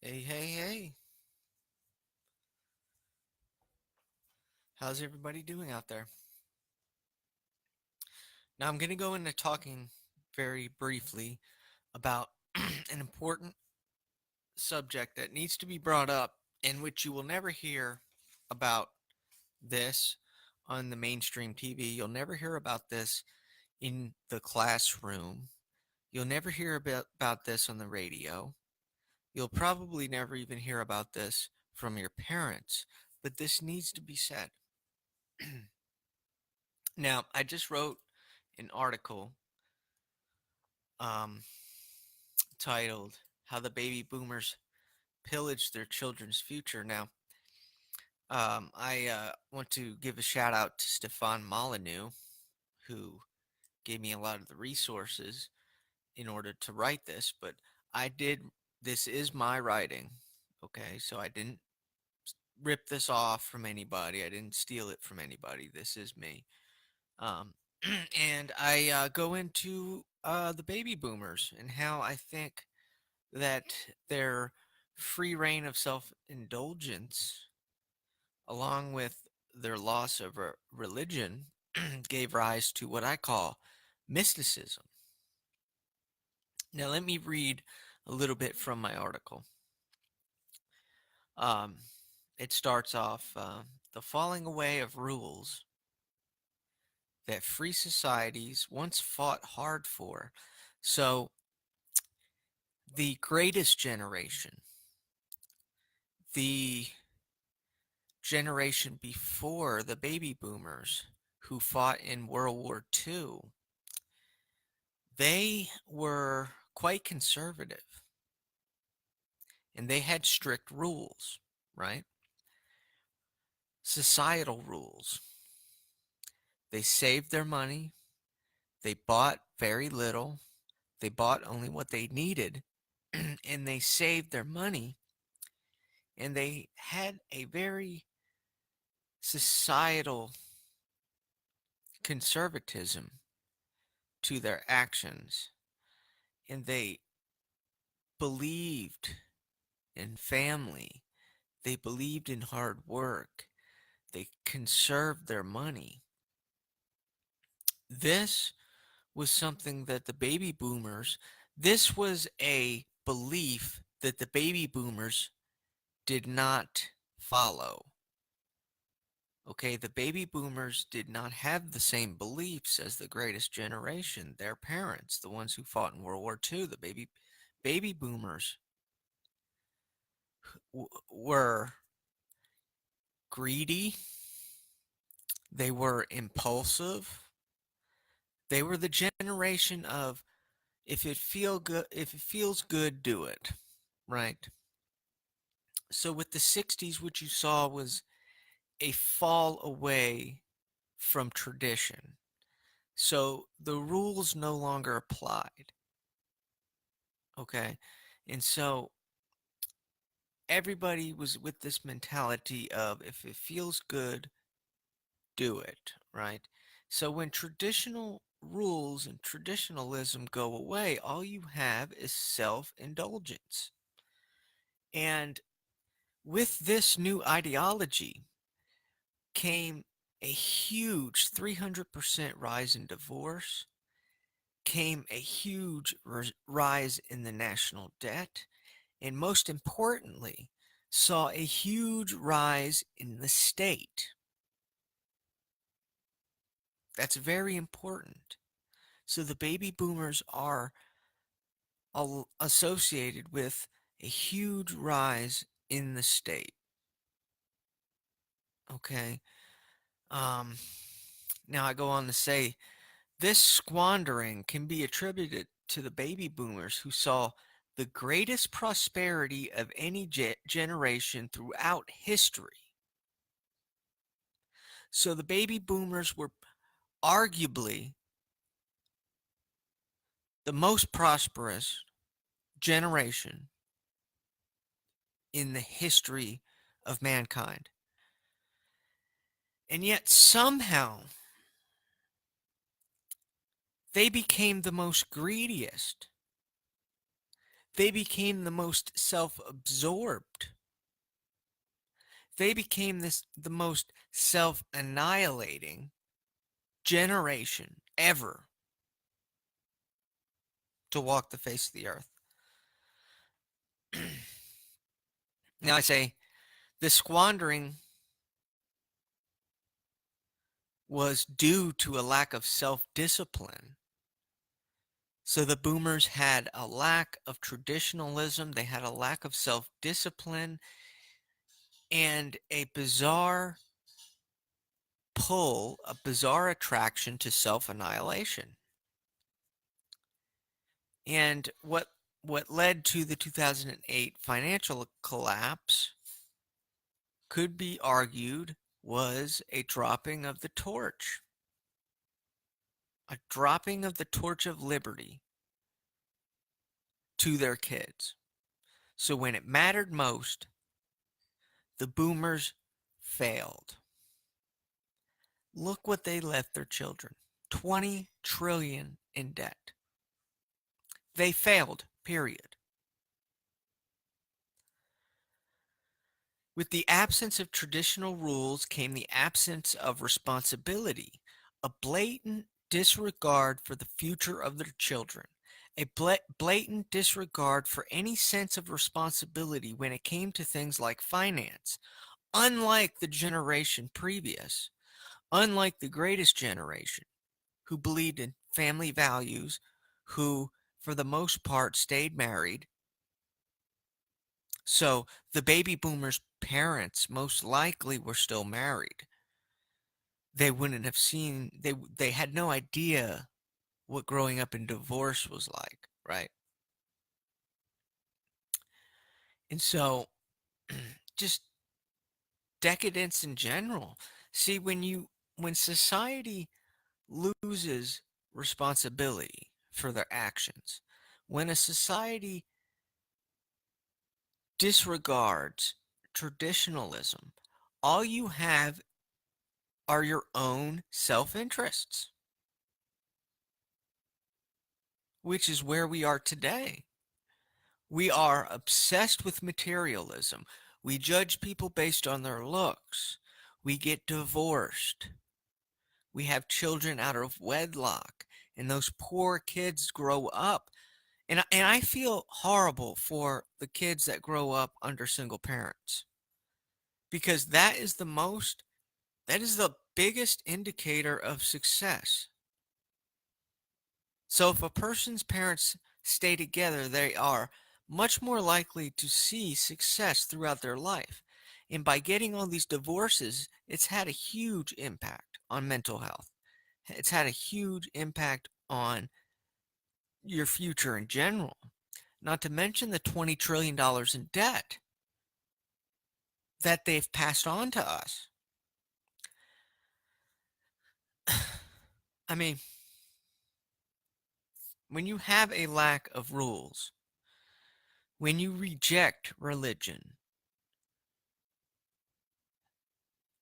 Hey, hey, hey. How's everybody doing out there? Now, I'm going to go into talking very briefly about an important subject that needs to be brought up, in which you will never hear about this on the mainstream TV. You'll never hear about this in the classroom. You'll never hear about this on the radio. You'll probably never even hear about this from your parents, but this needs to be said. Now, I just wrote an article um, titled "How the Baby Boomers Pillaged Their Children's Future." Now, I want to give a shout out to Stefan Molyneux, who gave me a lot of the resources in order to write this. But I did. This is my writing. Okay, so I didn't rip this off from anybody. I didn't steal it from anybody. This is me. Um, and I go into the baby boomers and how I think that their free reign of self indulgence, along with their loss of religion, gave rise to what I call mysticism. Now, let me read a little bit from my article. Um, it starts off the falling away of rules that free societies once fought hard for. So, the greatest generation, the generation before the baby boomers who fought in World War II, they were quite conservative and they had strict rules, right? Societal rules. They saved their money, they bought very little, they bought only what they needed, and they saved their money, and they had a very societal conservatism to their actions, and they believed in family. They believed in hard work. They conserved their money. This was something that the baby boomers, this was a belief that the baby boomers did not follow. Okay, the baby boomers did not have the same beliefs as the greatest generation, their parents, the ones who fought in World War II. The baby boomers were greedy, they were impulsive. They were the generation of if it feels good, do it. Right? So with the 60s what you saw was a fall away from tradition. So the rules no longer applied. Okay? And so everybody was with this mentality of if it feels good, do it, right? So when traditional rules and traditionalism go away, all you have is self indulgence. And with this new ideology came a huge 300% rise in divorce, came a huge rise in the national debt, and most importantly, saw a huge rise in the state. That's very important. So the baby boomers are associated with a huge rise in the state. Okay. Um, Now I go on to say this squandering can be attributed to the baby boomers who saw the greatest prosperity of any generation throughout history. So the baby boomers were arguably the most prosperous generation in the history of mankind. And yet somehow they became the most greediest. They became the most self-absorbed. They became the most self-annihilating generation ever to walk the face of the earth. Now I say the squandering was due to a lack of self-discipline. So the boomers had a lack of traditionalism, they had a lack of self-discipline, and a bizarre pull, a bizarre attraction to self-annihilation. And what led to the 2008 financial collapse could be argued was a dropping of the torch. A dropping of the torch of liberty to their kids. So when it mattered most, the boomers failed. Look what they left their children. 20 trillion in debt. They failed, period. With the absence of traditional rules came the absence of responsibility, a blatant disregard for the future of their children, a blatant disregard for any sense of responsibility when it came to things like finance, unlike the generation previous, unlike the greatest generation, who believed in family values, who, for the most part, stayed married. So the baby boomers' parents most likely were still married. They wouldn't have seen, they had no idea what growing up in divorce was like, right? And so just decadence in general. See, when society loses responsibility for their actions, when a society disregards traditionalism, all you have are your own self-interests, which is where we are today. We are obsessed with materialism. We judge people based on their looks. We get divorced. We have children out of wedlock, and those poor kids grow up. And I feel horrible for the kids that grow up under single parents, because that is the biggest indicator of success. So if a person's parents stay together, they are much more likely to see success throughout their life. And by getting all these divorces, it's had a huge impact on mental health. It's had a huge impact on your future in general. Not to mention the $20 trillion in debt that they've passed on to us. I mean, when you have a lack of rules, when you reject religion,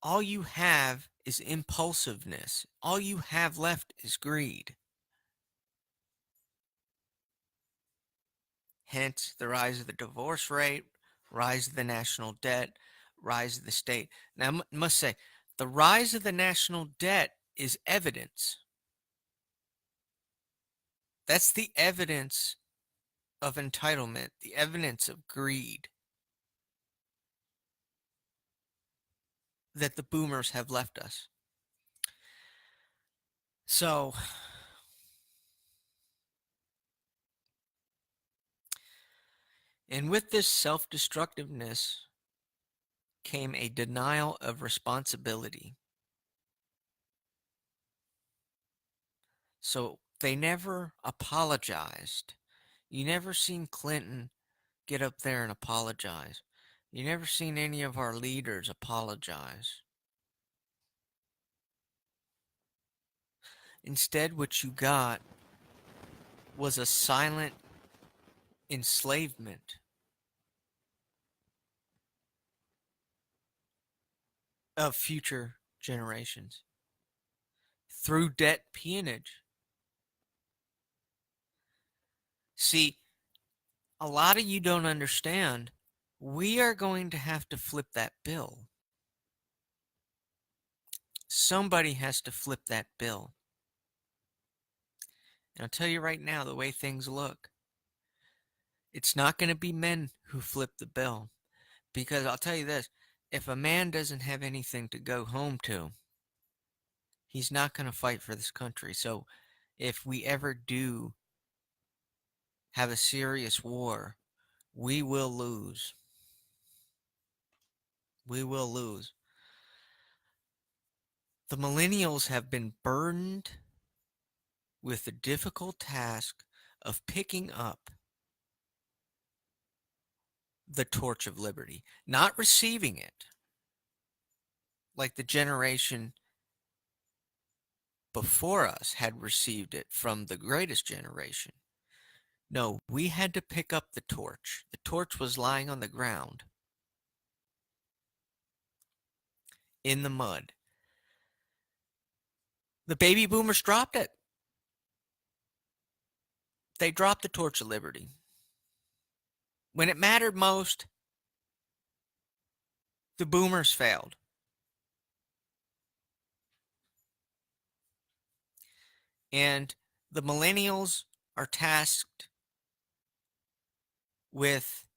all you have is impulsiveness. All you have left is greed. Hence the rise of the divorce rate, rise of the national debt, rise of the state. Now, I must say, the rise of the national debt is evidence. That's the evidence of entitlement, the evidence of greed that the boomers have left us. So, and with this self-destructiveness came a denial of responsibility. So they never apologized. You never seen Clinton get up there and apologize. You never seen any of our leaders apologize. Instead, what you got was a silent enslavement of future generations through debt peonage. See, A lot of you don't understand. We are going to have to flip that bill. Somebody has to flip that bill. And I'll tell you right now, the way things look, it's not going to be men who flip the bill. Because I'll tell you this, if a man doesn't have anything to go home to, he's not going to fight for this country. So if we ever do have a serious war, we will lose. We will lose. The millennials have been burdened with the difficult task of picking up the torch of liberty, not receiving it like the generation before us had received it from the greatest generation. No, we had to pick up the torch. The torch was lying on the ground in the mud. The baby boomers dropped it. They dropped the torch of liberty. When it mattered most, the boomers failed. And the millennials are tasked with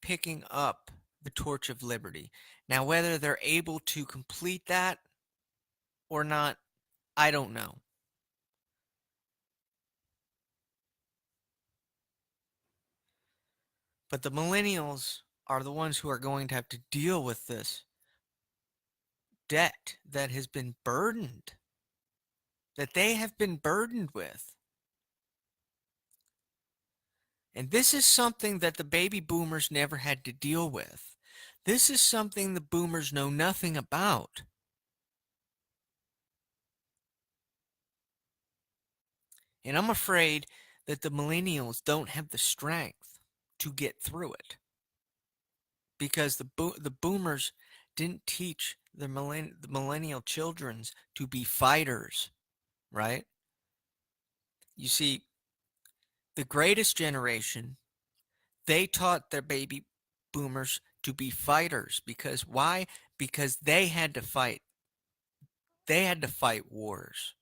picking up the torch of liberty. Now, whether they're able to complete that or not, I don't know. But the millennials are the ones who are going to have to deal with this debt that has been burdened, that they have been burdened with. And this is something that the baby boomers never had to deal with. This is something the boomers know nothing about. And I'm afraid that the millennials don't have the strength to get through it. Because the boomers didn't teach the millennial children to be fighters, right? You see, the greatest generation, they taught their baby boomers to be fighters. Because why? Because they had to fight. They had to fight wars.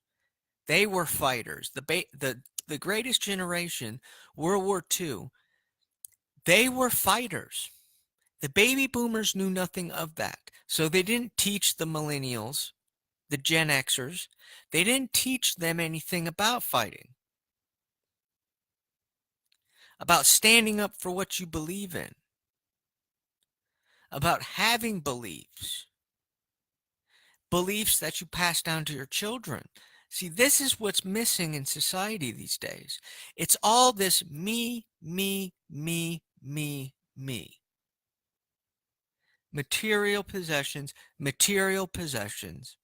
They were fighters. The greatest generation, World War II, they were fighters. The baby boomers knew nothing of that. So they didn't teach the millennials, the Gen Xers, they didn't teach them anything about fighting, about standing up for what you believe in, about having beliefs, beliefs that you pass down to your children. See, this is what's missing in society these days. It's all this me, me, me, me, me. Material possessions, material possessions.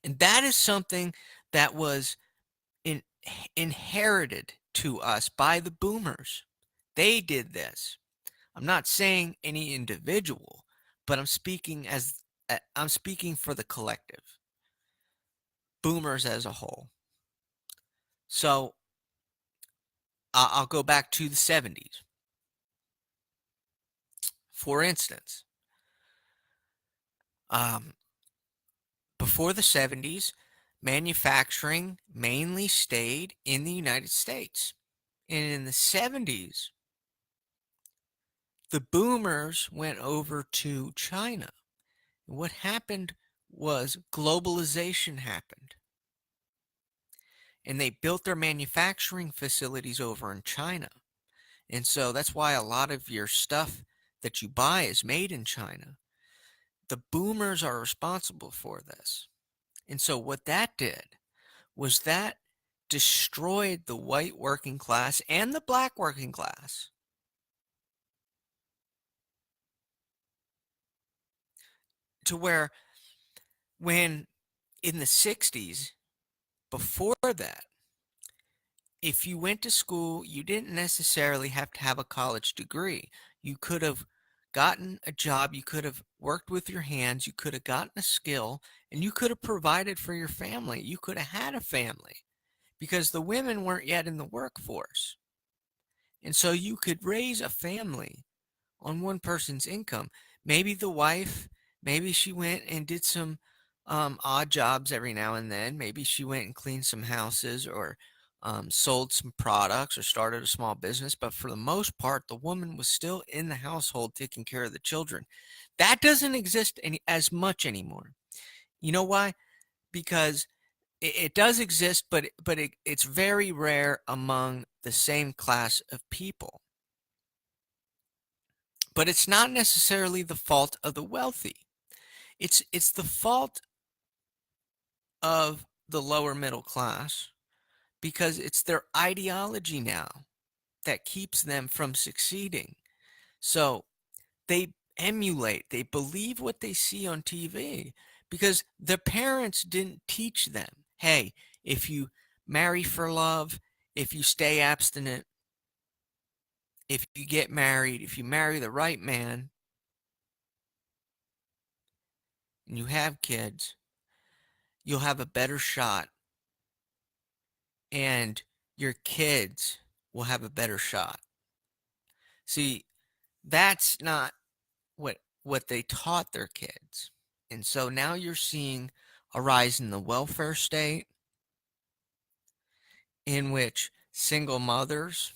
And that is something that was inherited to us by the boomers. They did this. I'm not saying any individual, but I'm speaking for the collective. Boomers as a whole. So I'll go back to the 70s. For instance, before the 70s, manufacturing mainly stayed in the United States. And in the 70s, the boomers went over to China. And what happened was globalization happened. And they built their manufacturing facilities over in China. And so that's why a lot of your stuff that you buy is made in China. The boomers are responsible for this. And so what that did was that destroyed the white working class and the black working class. To where when in the 60s, before that, if you went to school, you didn't necessarily have to have a college degree. You could have gotten a job, you could have worked with your hands, you could have gotten a skill, and you could have provided for your family. You could have had a family because the women weren't yet in the workforce. And so you could raise a family on one person's income. Maybe the wife, maybe she went and did some odd jobs every now and then. Maybe she went and cleaned some houses or sold some products or started a small business. But for the most part, the woman was still in the household taking care of the children. That doesn't exist as much anymore. You know why? Because it does exist, but it's very rare among the same class of people. But it's not necessarily the fault of the wealthy. It's the fault of the lower middle class because it's their ideology now that keeps them from succeeding. So they emulate, they believe what they see on TV because their parents didn't teach them, hey, if you marry for love, if you stay abstinent, if you get married, if you marry the right man and you have kids, you'll have a better shot and your kids will have a better shot. See, that's not what they taught their kids. And so now you're seeing a rise in the welfare state in which single mothers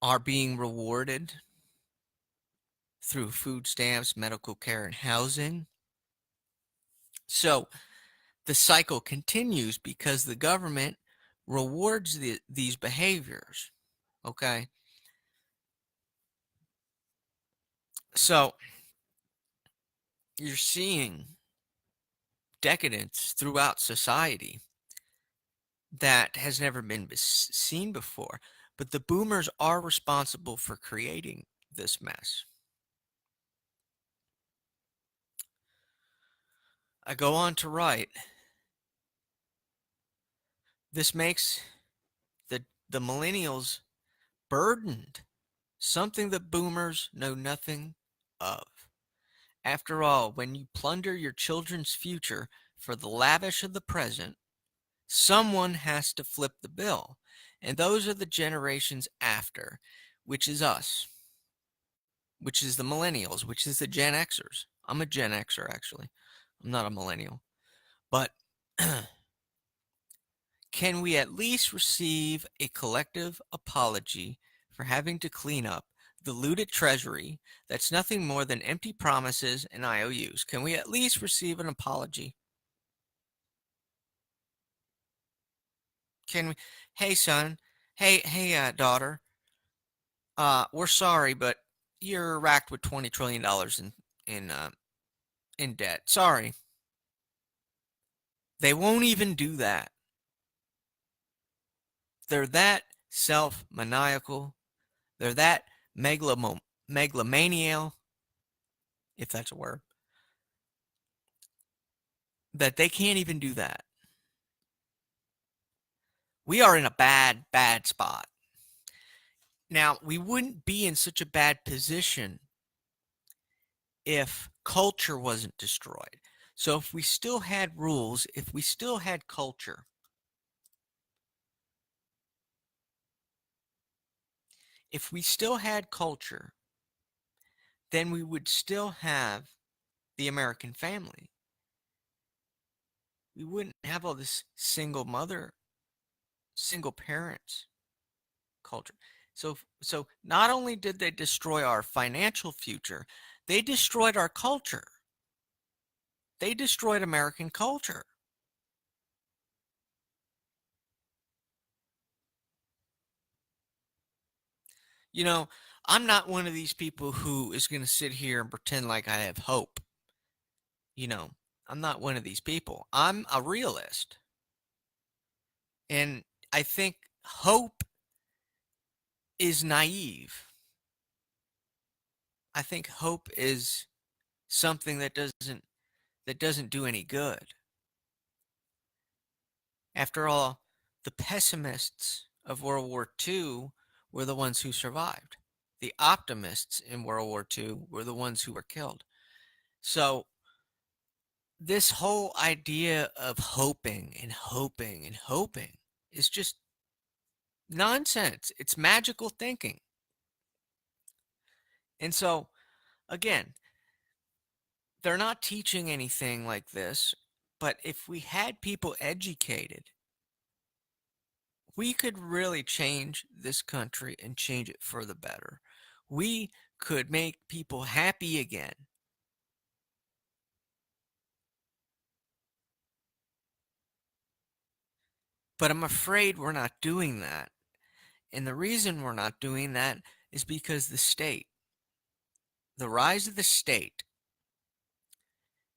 are being rewarded through food stamps, medical care, and housing. So the cycle continues because the government rewards these behaviors. Okay. So you're seeing decadence throughout society that has never been seen before. But the boomers are responsible for creating this mess. I go on to write, this makes the millennials burdened, something that boomers know nothing of. After all, when you plunder your children's future for the lavish of the present, someone has to flip the bill. And those are the generations after, which is us, which is the millennials, which is the Gen Xers. I'm a Gen Xer, actually. I'm not a millennial. But can we at least receive a collective apology for having to clean up the looted treasury that's nothing more than empty promises and IOUs? Can we at least receive an apology? Can we? Hey, son. Hey, daughter. We're sorry, but you're racked with $20 trillion in debt. Sorry. They won't even do that. They're that self-maniacal. They're that megalomaniacal, if that's a word, that they can't even do that. We are in a bad, bad spot. Now, we wouldn't be in such a bad position if culture wasn't destroyed. So if we still had rules, if we still had culture, if we still had culture, then we would still have the American family. We wouldn't have all this single mother, single parents culture. So not only did they destroy our financial future, they destroyed our culture. They destroyed American culture. You know, I'm not one of these people who is going to sit here and pretend like I have hope. You know, I'm not one of these people. I'm a realist. And I think hope is naive. I think hope is something that doesn't do any good. After all, the pessimists of World War II were the ones who survived. The optimists in World War II were the ones who were killed. So this whole idea of hoping and hoping and hoping is just Nonsense. It's magical thinking. And so, again, they're not teaching anything like this, but if we had people educated, we could really change this country and change it for the better. We could make people happy again. But I'm afraid we're not doing that. And the reason we're not doing that is because the rise of the state.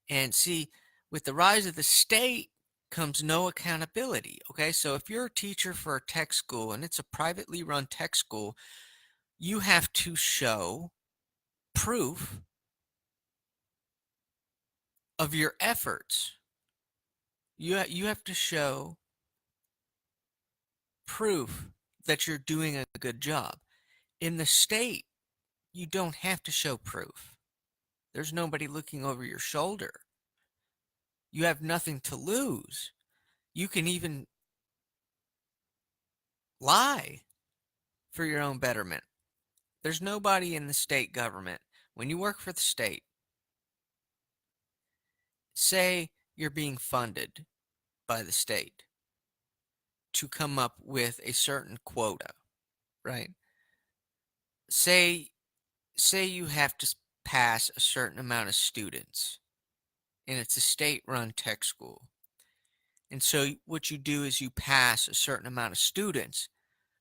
And see, with the rise of the state comes no accountability. Okay, so if you're a teacher for a tech school and it's a privately run tech school, you have to show proof of your efforts. You have to show proof that you're doing a good job. In the state, you don't have to show proof. There's nobody looking over your shoulder. You have nothing to lose. You can even lie for your own betterment. There's nobody in the state government. When you work for the state, say you're being funded by the state to come up with a certain quota, right? Say you have to pass a certain amount of students and it's a state-run tech school. And so what you do is you pass a certain amount of students,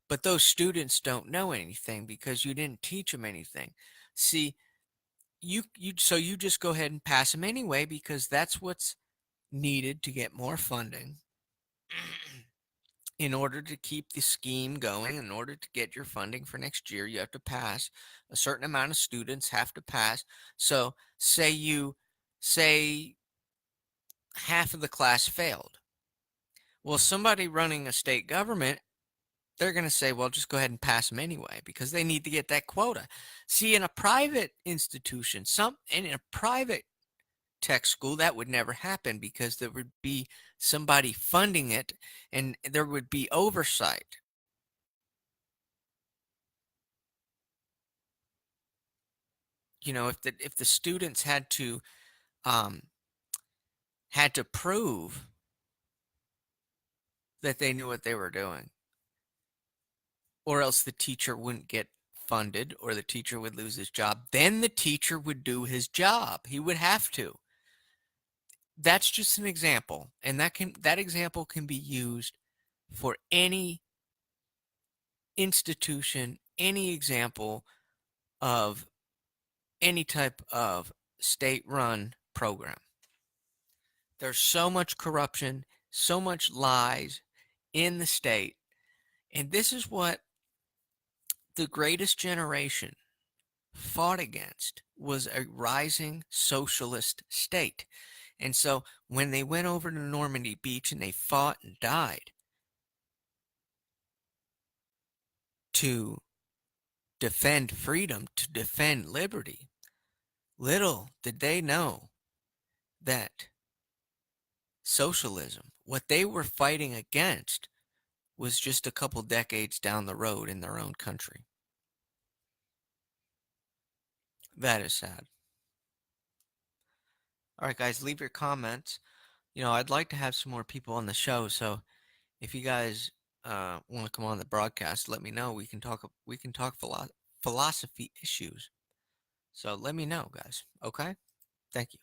but those students don't know anything because you didn't teach them anything. See, you just go ahead and pass them anyway because that's what's needed to get more funding in order to keep the scheme going. In order to get your funding for next year, you have to pass a certain amount of students have to pass. So say half of the class failed. Well, somebody running a state government, they're going to say, well, just go ahead and pass them anyway because they need to get that quota. See, in a private institution, in a private tech school, that would never happen because there would be somebody funding it and there would be oversight. If the students um, had to prove that they knew what they were doing, or else the teacher wouldn't get funded or the teacher would lose his job, then the teacher would do his job. He would have to. That's just an example, and that example can be used for any institution, any example of any type of state-run program. There's so much corruption, so much lies in the state, and this is what the greatest generation fought against, was a rising socialist state. And so when they went over to Normandy Beach and they fought and died to defend freedom, to defend liberty, little did they know that socialism, what they were fighting against, was just a couple decades down the road in their own country. That is sad. All right, guys, leave your comments. I'd like to have some more people on the show, so if you guys want to come on the broadcast, let me know. We can talk philosophy issues. So let me know, guys. Okay? Thank you.